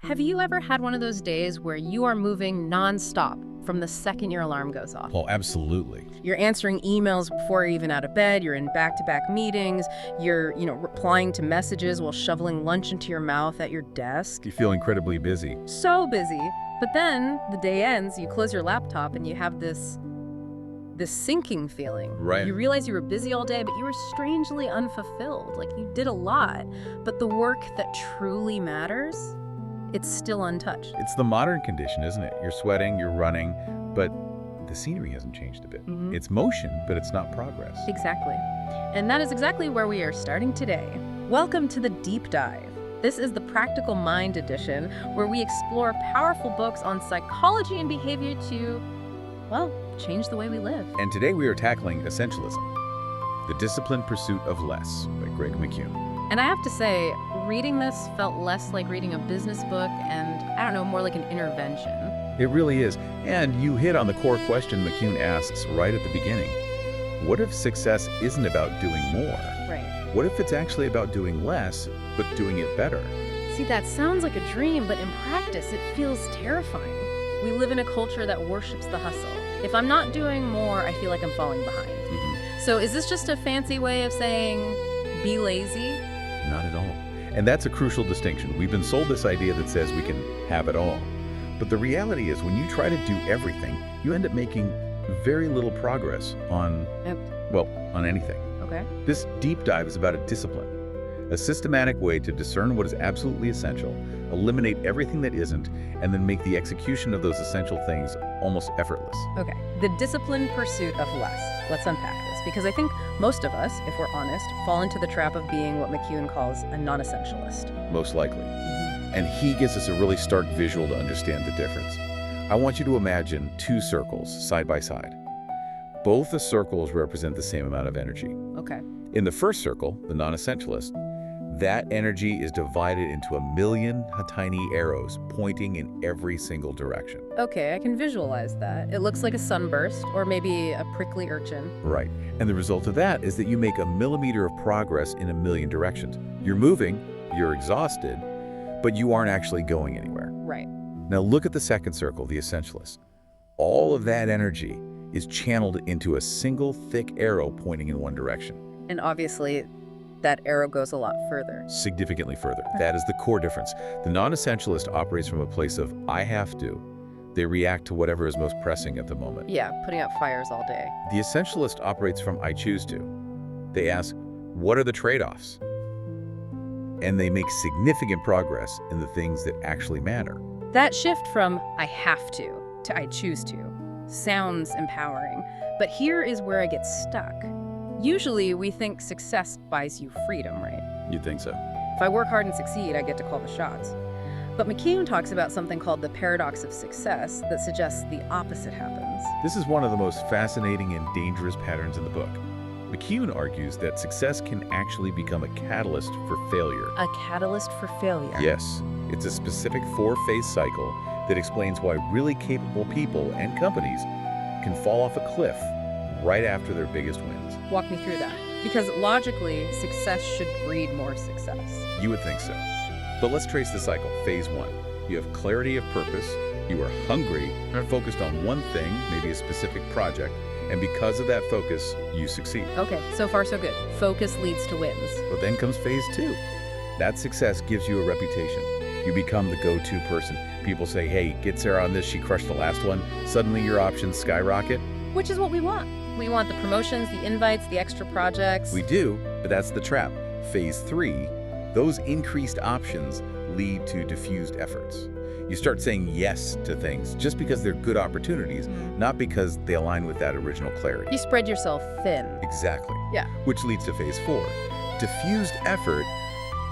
Have you ever had one of those days where you are moving nonstop from the second your alarm goes off? Oh, absolutely. You're answering emails before you're even out of bed, you're in back-to-back meetings, you're, replying to messages while shoveling lunch into your mouth at your desk. You feel incredibly busy. So busy. But then the day ends, you close your laptop and you have this sinking feeling. Right. You realize you were busy all day, but you were strangely unfulfilled. Like you did a lot, but the work that truly matters, it's still untouched. It's the modern condition, isn't it? You're sweating, you're running, but the scenery hasn't changed a bit. It's motion, but it's not progress. Exactly. And that is exactly where we are starting today. Welcome to the Deep Dive. This is the Practical Mind edition, where we explore powerful books on psychology and behavior to, change the way we live. And today we are tackling Essentialism, The Disciplined Pursuit of Less by Greg McKeown. And I have to say, reading this felt less like reading a business book and, more like an intervention. It really is. And you hit on the core question McKeown asks right at the beginning. What if success isn't about doing more? Right. What if it's actually about doing less, but doing it better? See, that sounds like a dream, but in practice, it feels terrifying. We live in a culture that worships the hustle. If I'm not doing more, I feel like I'm falling behind. So is this just a fancy way of saying, be lazy? Not at all. And that's a crucial distinction. We've been sold this idea that says we can have it all. But the reality is when you try to do everything, you end up making very little progress on anything. Okay. This deep dive is about a discipline, a systematic way to discern what is absolutely essential, eliminate everything that isn't, and then make the execution of those essential things almost effortless. Okay. The disciplined pursuit of less. Let's unpack this, because I think most of us, if we're honest, fall into the trap of being what McKeown calls a non-essentialist. Most likely. And he gives us a really stark visual to understand the difference. I want you to imagine two circles side by side. Both the circles represent the same amount of energy. Okay. In the first circle, the non-essentialist, that energy is divided into a million tiny arrows pointing in every single direction. Okay, I can visualize that. It looks like a sunburst or maybe a prickly urchin. Right. And the result of that is that you make a millimeter of progress in a million directions. You're moving, you're exhausted, but you aren't actually going anywhere. Right. Now look at the second circle, the essentialist. All of that energy is channeled into a single thick arrow pointing in one direction. And obviously, that arrow goes a lot further. Significantly further. That is the core difference. The non-essentialist operates from a place of, I have to. They react to whatever is most pressing at the moment. Yeah, putting out fires all day. The essentialist operates from, I choose to. They ask, what are the trade-offs? And they make significant progress in the things that actually matter. That shift from I have to I choose to sounds empowering. But here is where I get stuck. Usually we think success buys you freedom, right? You'd think so. If I work hard and succeed, I get to call the shots. But McKeown talks about something called the paradox of success that suggests the opposite happens. This is one of the most fascinating and dangerous patterns in the book. McKeown argues that success can actually become a catalyst for failure. A catalyst for failure? Yes. It's a specific four-phase cycle that explains why really capable people and companies can fall off a cliff right after their biggest wins. Walk me through that. Because logically, success should breed more success. You would think so. But let's trace the cycle. Phase 1. You have clarity of purpose. You are hungry, focused on one thing, maybe a specific project, and because of that focus, you succeed. Okay, so far so good. Focus leads to wins. But then comes phase 2. That success gives you a reputation. You become the go-to person. People say, hey, get Sarah on this, she crushed the last one. Suddenly your options skyrocket. Which is what we want. We want the promotions, the invites, the extra projects. We do, but that's the trap. Phase 3, those increased options lead to diffused efforts. You start saying yes to things just because they're good opportunities, not because they align with that original clarity. You spread yourself thin. Exactly. Yeah. Which leads to phase 4. Diffused effort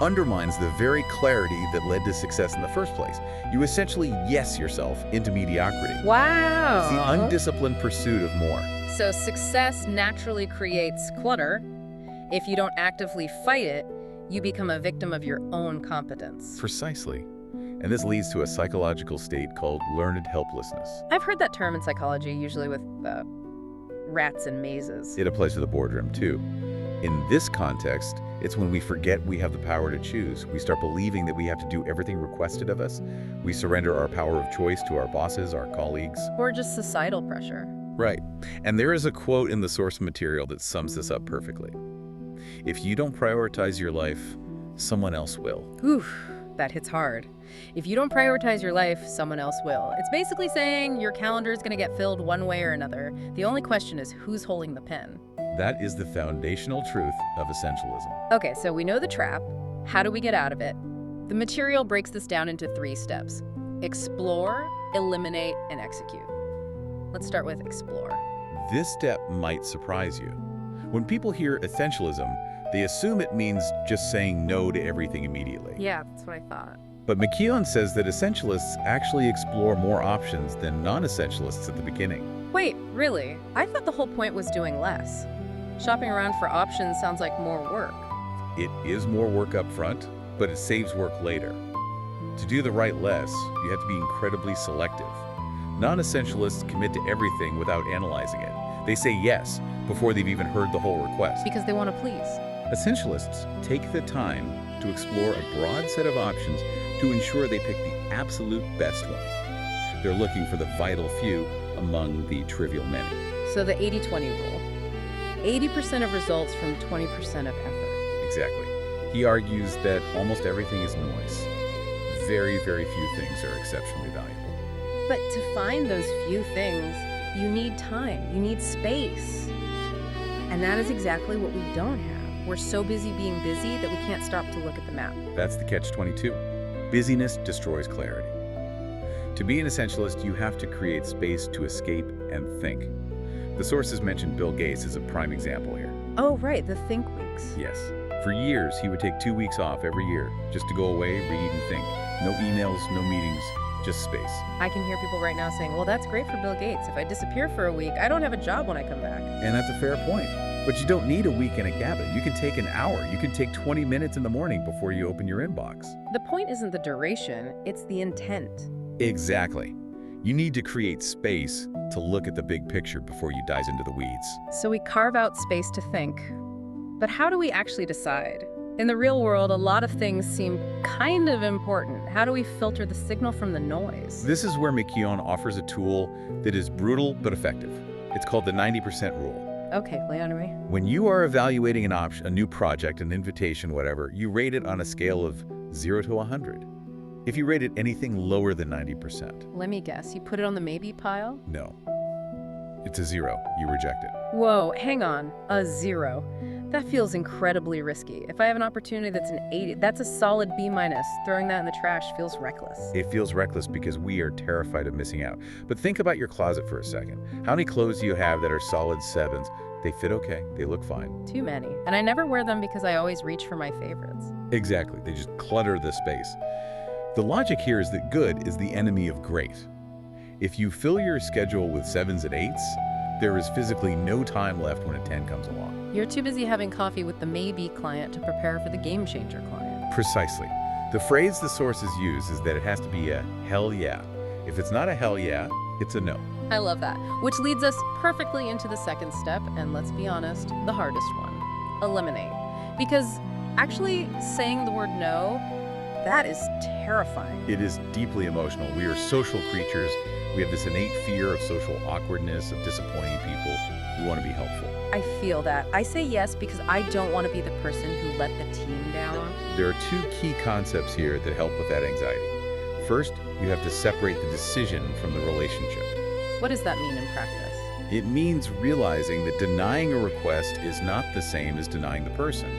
undermines the very clarity that led to success in the first place. You essentially yes yourself into mediocrity. Wow. It's the undisciplined pursuit of more. So success naturally creates clutter. If you don't actively fight it, you become a victim of your own competence. Precisely. And this leads to a psychological state called learned helplessness. I've heard that term in psychology, usually with rats and mazes. It applies to the boardroom, too. In this context, It's when we forget we have the power to choose. We start believing that we have to do everything requested of us. We surrender our power of choice to our bosses, our colleagues. Or just societal pressure. Right. And there is a quote in the source material that sums this up perfectly. If you don't prioritize your life, someone else will. Oof, that hits hard. If you don't prioritize your life, someone else will. It's basically saying your calendar is going to get filled one way or another. The only question is who's holding the pen. That is the foundational truth of essentialism. Okay, so we know the trap. How do we get out of it? The material breaks this down into 3 steps. Explore, eliminate, and execute. Let's start with explore. This step might surprise you. When people hear essentialism, they assume it means just saying no to everything immediately. Yeah, that's what I thought. But McKeown says that essentialists actually explore more options than non-essentialists at the beginning. Wait, really? I thought the whole point was doing less. Shopping around for options sounds like more work. It is more work up front, but it saves work later. To do the right less, you have to be incredibly selective. Non-essentialists commit to everything without analyzing it. They say yes before they've even heard the whole request. Because they want to please. Essentialists take the time to explore a broad set of options to ensure they pick the absolute best one. They're looking for the vital few among the trivial many. So the 80-20 rule. 80% of results from 20% of effort. Exactly. He argues that almost everything is noise. Very, very few things are exceptionally valuable. But to find those few things, you need time, you need space. And that is exactly what we don't have. We're so busy being busy that we can't stop to look at the map. That's the catch-22. Busyness destroys clarity. To be an essentialist, you have to create space to escape and think. The sources mentioned Bill Gates as a prime example here. Oh, right, the think weeks. Yes. For years, he would take 2 weeks off every year just to go away, read, and think. No emails, no meetings, just space. I can hear people right now saying, well, that's great for Bill Gates. If I disappear for a week, I don't have a job when I come back. And that's a fair point. But you don't need a week in a cabin. You can take an hour. You can take 20 minutes in the morning before you open your inbox. The point isn't the duration, it's the intent. Exactly. You need to create space to look at the big picture before you dive into the weeds. So we carve out space to think. But how do we actually decide? In the real world, a lot of things seem kind of important. How do we filter the signal from the noise? This is where McKeown offers a tool that is brutal but effective. It's called the 90% rule. Okay, lay on to me. When you are evaluating an option, a new project, an invitation, whatever, you rate it on a scale of 0 to 100. If you rate it anything lower than 90%, Let me guess, you put it on the maybe pile? no. It's a 0. You reject it. Whoa, hang on, a 0. That feels incredibly risky. If I have an opportunity that's an 80, that's a solid B-. Throwing that in the trash feels reckless. It feels reckless because we are terrified of missing out. But think about your closet for a second. How many clothes do you have that are solid 7s? They fit okay. They look fine. Too many. And I never wear them because I always reach for my favorites. Exactly. They just clutter the space. The logic here is that good is the enemy of great. If you fill your schedule with 7s and 8s, there is physically no time left when a 10 comes along. You're too busy having coffee with the maybe client to prepare for the game changer client. Precisely. The phrase the sources use is that it has to be a hell yeah. If it's not a hell yeah, it's a no. I love that. Which leads us perfectly into the second step, and let's be honest, the hardest one. Eliminate. Because actually saying the word no, that is terrifying. It is deeply emotional. We are social creatures. We have this innate fear of social awkwardness, of disappointing people. We want to be helpful. I feel that. I say yes because I don't want to be the person who let the team down. There are 2 key concepts here that help with that anxiety. First, you have to separate the decision from the relationship. What does that mean in practice? It means realizing that denying a request is not the same as denying the person.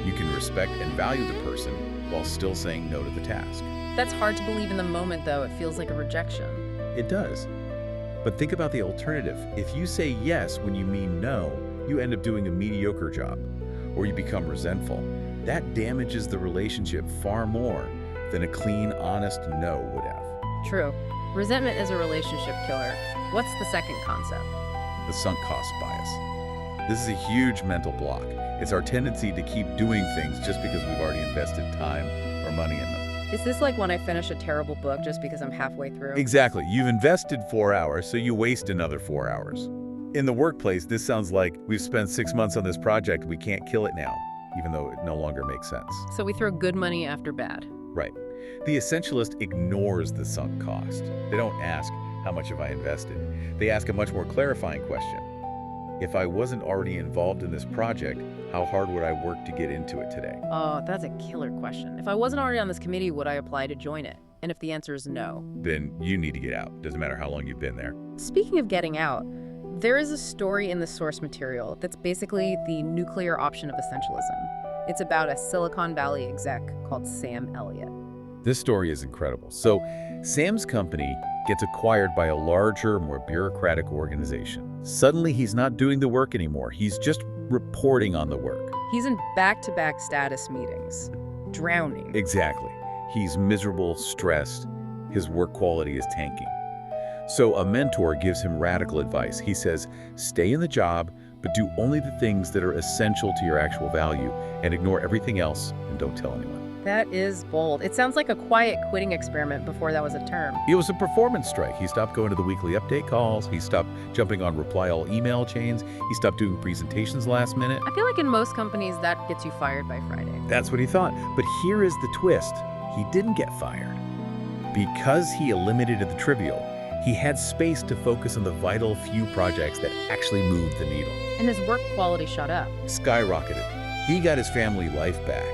You can respect and value the person while still saying no to the task. That's hard to believe in the moment, though. It feels like a rejection. It does. But think about the alternative. If you say yes when you mean no, you end up doing a mediocre job, or you become resentful. That damages the relationship far more than a clean, honest no would have. True. Resentment is a relationship killer. What's the second concept? The sunk cost bias. This is a huge mental block. It's our tendency to keep doing things just because we've already invested time or money in them. Is this like when I finish a terrible book just because I'm halfway through? Exactly. You've invested 4 hours, so you waste another 4 hours. In the workplace, this sounds like we've spent 6 months on this project, we can't kill it now. even though it no longer makes sense. So we throw good money after bad. Right. The essentialist ignores the sunk cost. They don't ask, how much have I invested? They ask a much more clarifying question. If I wasn't already involved in this project, how hard would I work to get into it today? Oh, that's a killer question. If I wasn't already on this committee, would I apply to join it? And if the answer is no. Then you need to get out. Doesn't matter how long you've been there. Speaking of getting out, there is a story in the source material that's basically the nuclear option of essentialism. It's about a Silicon Valley exec called Sam Elliott. This story is incredible. So, Sam's company gets acquired by a larger, more bureaucratic organization. Suddenly, he's not doing the work anymore. He's just reporting on the work. He's in back-to-back status meetings, drowning. Exactly. He's miserable, stressed. His work quality is tanking. So a mentor gives him radical advice. He says, stay in the job, but do only the things that are essential to your actual value and ignore everything else and don't tell anyone. That is bold. It sounds like a quiet quitting experiment before that was a term. It was a performance strike. He stopped going to the weekly update calls. He stopped jumping on reply-all email chains. He stopped doing presentations last minute. I feel like in most companies that gets you fired by Friday. That's what he thought. But here is the twist. He didn't get fired. Because he eliminated the trivial, he had space to focus on the vital few projects that actually moved the needle. And his work quality shot up. Skyrocketed. He got his family life back.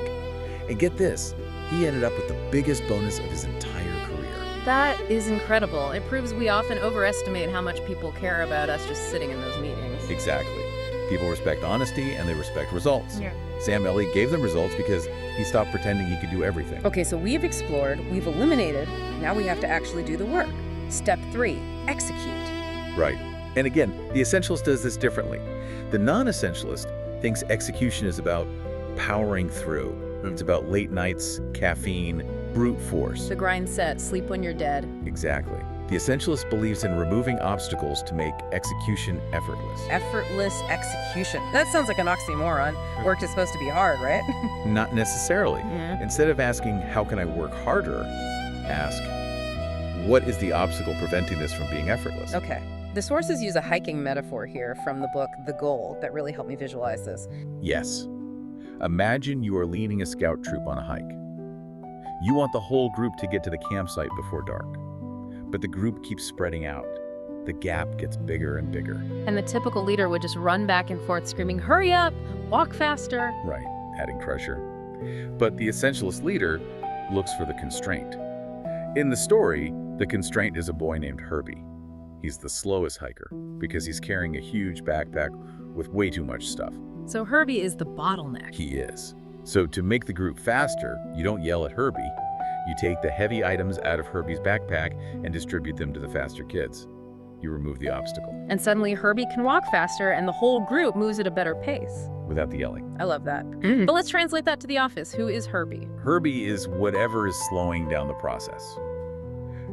And get this, he ended up with the biggest bonus of his entire career. That is incredible. It proves we often overestimate how much people care about us just sitting in those meetings. Exactly. People respect honesty and they respect results. Yeah. Sam Elliott gave them results because he stopped pretending he could do everything. Okay, so we've explored, we've eliminated, now we have to actually do the work. Step 3, execute. Right. And again, the essentialist does this differently. The non-essentialist thinks execution is about powering through. It's about late nights, caffeine, brute force. The grind set, sleep when you're dead. Exactly. The essentialist believes in removing obstacles to make execution effortless. Effortless execution. That sounds like an oxymoron. Work is supposed to be hard, right? Not necessarily. Yeah. Instead of asking, how can I work harder, ask, what is the obstacle preventing this from being effortless? Okay. The sources use a hiking metaphor here from the book The Goal that really helped me visualize this. Yes. Imagine you are leading a scout troop on a hike. You want the whole group to get to the campsite before dark. But the group keeps spreading out. The gap gets bigger and bigger. And the typical leader would just run back and forth screaming, hurry up, walk faster. Right, adding pressure. But the essentialist leader looks for the constraint. In the story, the constraint is a boy named Herbie. He's the slowest hiker because he's carrying a huge backpack with way too much stuff. So Herbie is the bottleneck. He is. So to make the group faster, you don't yell at Herbie. You take the heavy items out of Herbie's backpack and distribute them to the faster kids. You remove the obstacle. And suddenly Herbie can walk faster and the whole group moves at a better pace. Without the yelling. I love that. But let's translate that to the office. Who is Herbie? Herbie is whatever is slowing down the process.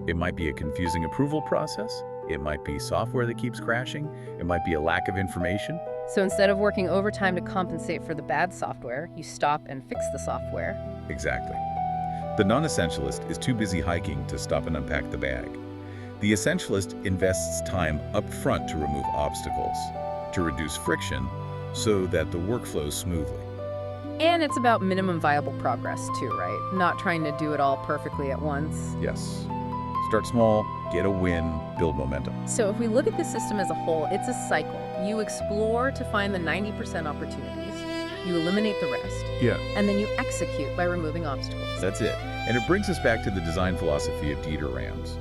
It might be a confusing approval process. It might be software that keeps crashing. It might be a lack of information. So instead of working overtime to compensate for the bad software, you stop and fix the software. Exactly. The non-essentialist is too busy hiking to stop and unpack the bag. The essentialist invests time up front to remove obstacles, to reduce friction, so that the work flows smoothly. And it's about minimum viable progress too, right? Not trying to do it all perfectly at once. Yes. Start small, get a win, build momentum. So if we look at the system as a whole, it's a cycle. You explore to find the 90% opportunities, you eliminate the rest, Yeah. and then you execute by removing obstacles. That's it. And it brings us back to the design philosophy of Dieter Rams.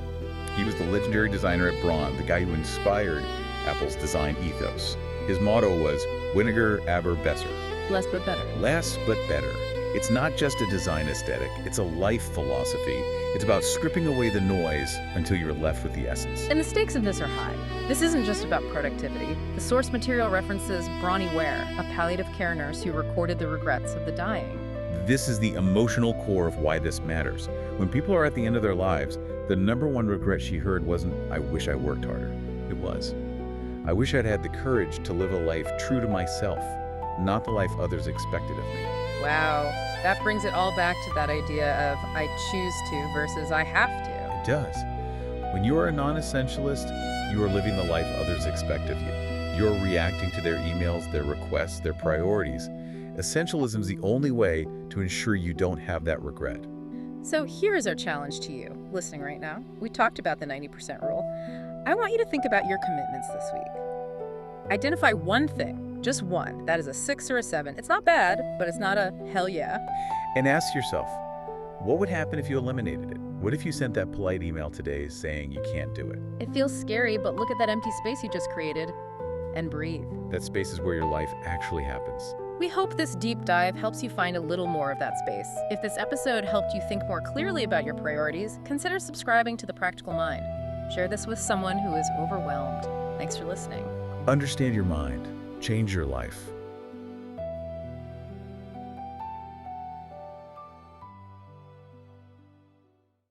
He was the legendary designer at Braun, the guy who inspired Apple's design ethos. His motto was weniger aber besser. Less but better. Less but better. It's not just a design aesthetic, it's a life philosophy. It's about stripping away the noise until you're left with the essence. And the stakes of this are high. This isn't just about productivity. The source material references Bronnie Ware, a palliative care nurse who recorded the regrets of the dying. This is the emotional core of why this matters. When people are at the end of their lives, the number one regret she heard wasn't, I wish I worked harder. It was, I wish I'd had the courage to live a life true to myself, not the life others expected of me. Wow, that brings it all back to that idea of I choose to versus I have to. It does. When you are a non-essentialist, you are living the life others expect of you. You're reacting to their emails, their requests, their priorities, Essentialism is the only way to ensure you don't have that regret. So here's our challenge to you, listening right now. We talked about the 90% rule. I want you to think about your commitments this week. Identify one thing, just one, that is a 6 or a 7. It's not bad, but it's not a hell yeah. And ask yourself, what would happen if you eliminated it? What if you sent that polite email today saying you can't do it? It feels scary, but look at that empty space you just created and breathe. That space is where your life actually happens. We hope this deep dive helps you find a little more of that space. If this episode helped you think more clearly about your priorities, consider subscribing to The Practical Mind. Share this with someone who is overwhelmed. Thanks for listening. Understand your mind. Change your life.